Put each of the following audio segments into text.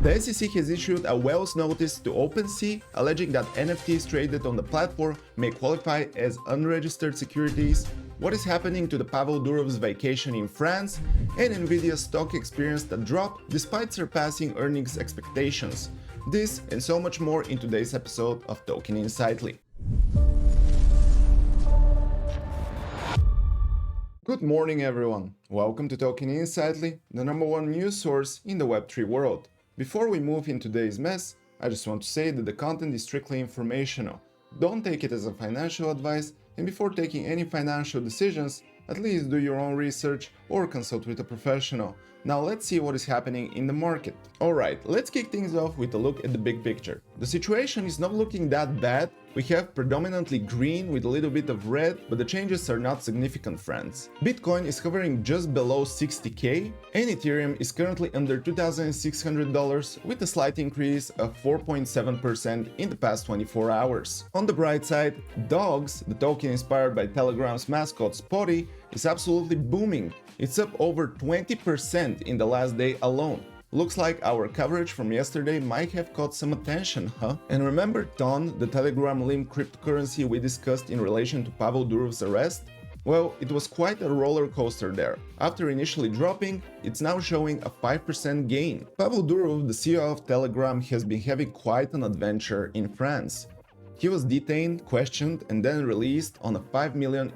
The SEC has issued a Wells notice to OpenSea, alleging that NFTs traded on the platform may qualify as unregistered securities, what is happening to the Pavel Durov's vacation in France, and Nvidia's stock experienced a drop despite surpassing earnings expectations. This and so much more in today's episode of Token Insightly. Good morning everyone, welcome to Token Insightly, the #1 news source in the Web3 world. Before we move into today's mess, I just want to say that the content is strictly informational. Don't take it as a financial advice, and before taking any financial decisions, at least do your own research or consult with a professional. Now let's see what is happening in the market. Alright, let's kick things off with a look at the big picture. The situation is not looking that bad. We have predominantly green with a little bit of red, but the changes are not significant, friends. Bitcoin is hovering just below 60k, and Ethereum is currently under $2,600 with a slight increase of 4.7% in the past 24 hours. On the bright side, Dogs, the token inspired by Telegram's mascot Spotty, is absolutely booming. It's up over 20% in the last day alone. Looks like our coverage from yesterday might have caught some attention, huh? And remember TON, the Telegram linked cryptocurrency we discussed in relation to Pavel Durov's arrest? Well, it was quite a roller coaster there. After initially dropping, it's now showing a 5% gain. Pavel Durov, the CEO of Telegram, has been having quite an adventure in France. He was detained, questioned, and then released on a €5 million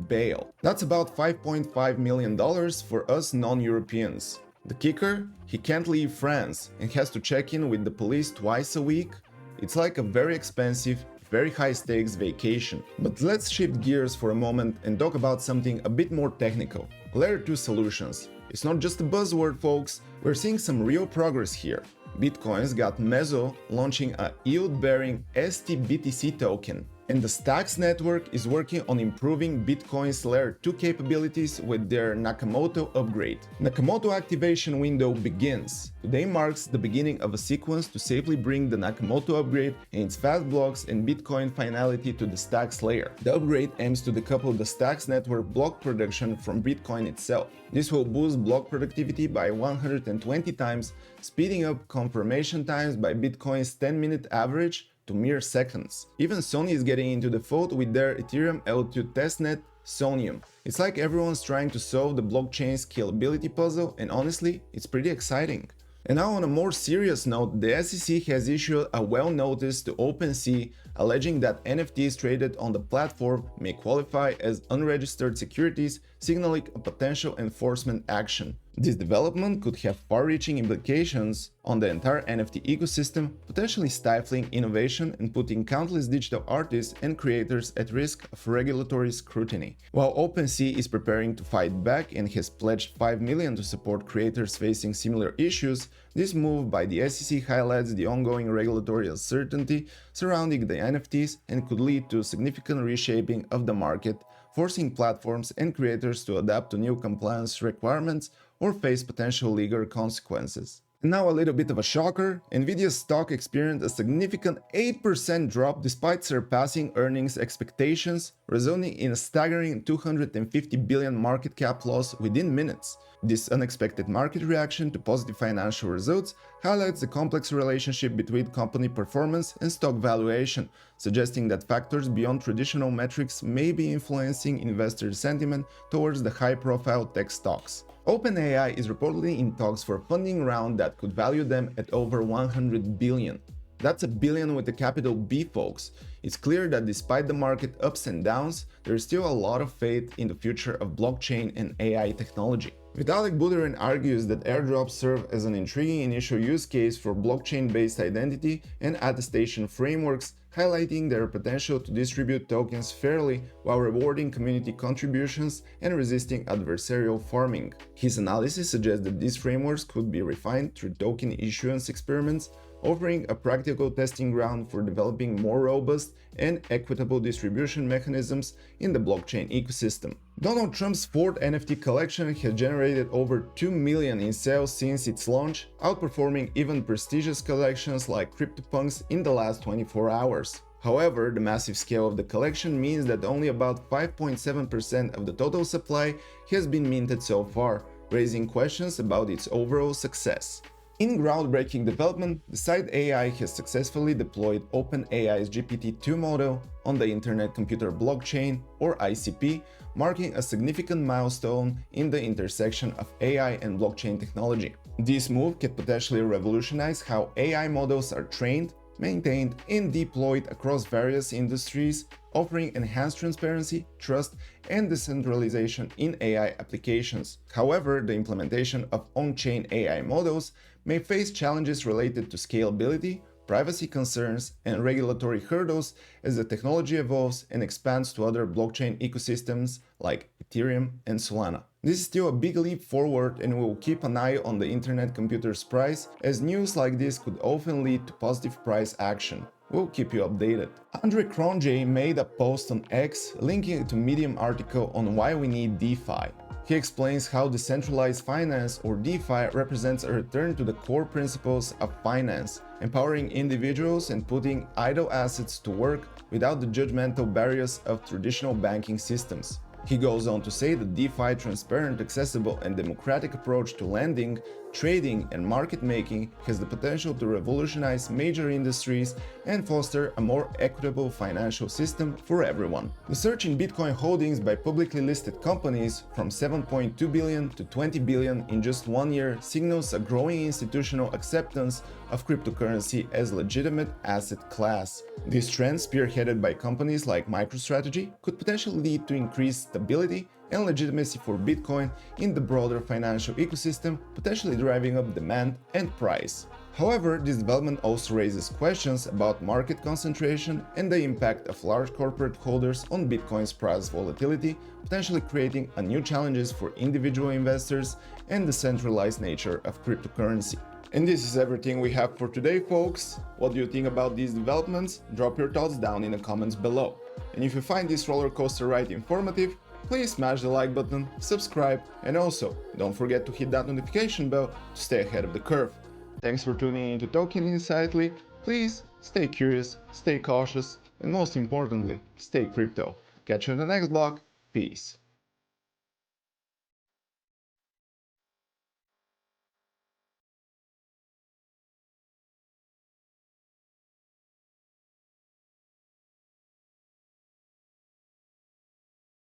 bail. That's about $5.5 million for us non-Europeans. The kicker? He can't leave France and has to check in with the police twice a week. It's like a very expensive, very high-stakes vacation. But let's shift gears for a moment and talk about something a bit more technical. Layer 2 solutions. It's not just a buzzword, folks. We're seeing some real progress here. Bitcoin's got Mezo launching a yield-bearing STBTC token. And the Stacks network is working on improving Bitcoin's Layer 2 capabilities with their Nakamoto upgrade. Nakamoto activation window begins. Today marks the beginning of a sequence to safely bring the Nakamoto upgrade and its fast blocks and Bitcoin finality to the Stacks layer. The upgrade aims to decouple the Stacks network block production from Bitcoin itself. This will boost block productivity by 120 times, speeding up confirmation times by Bitcoin's 10-minute average to mere seconds. Even Sony is getting into the fold with their Ethereum L2 testnet, Soneium. It's like everyone's trying to solve the blockchain scalability puzzle, and honestly, it's pretty exciting. And now on a more serious note, the SEC has issued a well notice to OpenSea alleging that NFTs traded on the platform may qualify as unregistered securities, signaling a potential enforcement action. This development could have far-reaching implications on the entire NFT ecosystem, potentially stifling innovation and putting countless digital artists and creators at risk of regulatory scrutiny. While OpenSea is preparing to fight back and has pledged $5 million to support creators facing similar issues, this move by the SEC highlights the ongoing regulatory uncertainty surrounding the NFTs and could lead to significant reshaping of the market, forcing platforms and creators to adapt to new compliance requirements or face potential legal consequences. And now a little bit of a shocker, Nvidia's stock experienced a significant 8% drop despite surpassing earnings expectations, resulting in a staggering $250 billion market cap loss within minutes. This unexpected market reaction to positive financial results highlights the complex relationship between company performance and stock valuation, suggesting that factors beyond traditional metrics may be influencing investor sentiment towards the high-profile tech stocks. OpenAI is reportedly in talks for a funding round that could value them at over $100 billion. That's a billion with a capital B, folks. It's clear that despite the market ups and downs, there is still a lot of faith in the future of blockchain and AI technology. Vitalik Buterin argues that airdrops serve as an intriguing initial use case for blockchain-based identity and attestation frameworks, highlighting their potential to distribute tokens fairly while rewarding community contributions and resisting adversarial farming. His analysis suggests that these frameworks could be refined through token issuance experiments, offering a practical testing ground for developing more robust and equitable distribution mechanisms in the blockchain ecosystem. Donald Trump's fourth NFT collection has generated over $2 million in sales since its launch, outperforming even prestigious collections like CryptoPunks in the last 24 hours. However, the massive scale of the collection means that only about 5.7% of the total supply has been minted so far, raising questions about its overall success. In groundbreaking development, Decide AI has successfully deployed OpenAI's GPT-2 model on the Internet Computer Blockchain, or ICP, marking a significant milestone in the intersection of AI and blockchain technology. This move could potentially revolutionize how AI models are trained, maintained, and deployed across various industries, offering enhanced transparency, trust, and decentralization in AI applications. However, the implementation of on-chain AI models may face challenges related to scalability, privacy concerns, and regulatory hurdles as the technology evolves and expands to other blockchain ecosystems like Ethereum and Solana. This is still a big leap forward, and we will keep an eye on the internet computer's price, as news like this could often lead to positive price action. We'll keep you updated. Cronje made a post on X linking to Medium article on why we need DeFi. He explains how decentralized finance, or DeFi, represents a return to the core principles of finance, empowering individuals and putting idle assets to work without the judgmental barriers of traditional banking systems. He goes on to say that DeFi's transparent, accessible, and democratic approach to lending, trading, and market making has the potential to revolutionize major industries and foster a more equitable financial system for everyone. The surge in Bitcoin holdings by publicly listed companies from 7.2 billion to 20 billion in just 1 year signals a growing institutional acceptance of cryptocurrency as a legitimate asset class. This trend, spearheaded by companies like MicroStrategy, could potentially lead to increased stability and legitimacy for Bitcoin in the broader financial ecosystem, potentially driving up demand and price. However, this development also raises questions about market concentration and the impact of large corporate holders on Bitcoin's price volatility, potentially creating new challenges for individual investors and the centralized nature of cryptocurrency. And this is everything we have for today, folks. What do you think about these developments? Drop your thoughts down in the comments below. And if you find this roller coaster ride informative, please smash the like button, subscribe, and also don't forget to hit that notification bell to stay ahead of the curve. Thanks for tuning in to Talking Insightly. Please stay curious, stay cautious, and most importantly, stay crypto. Catch you in the next vlog. Peace.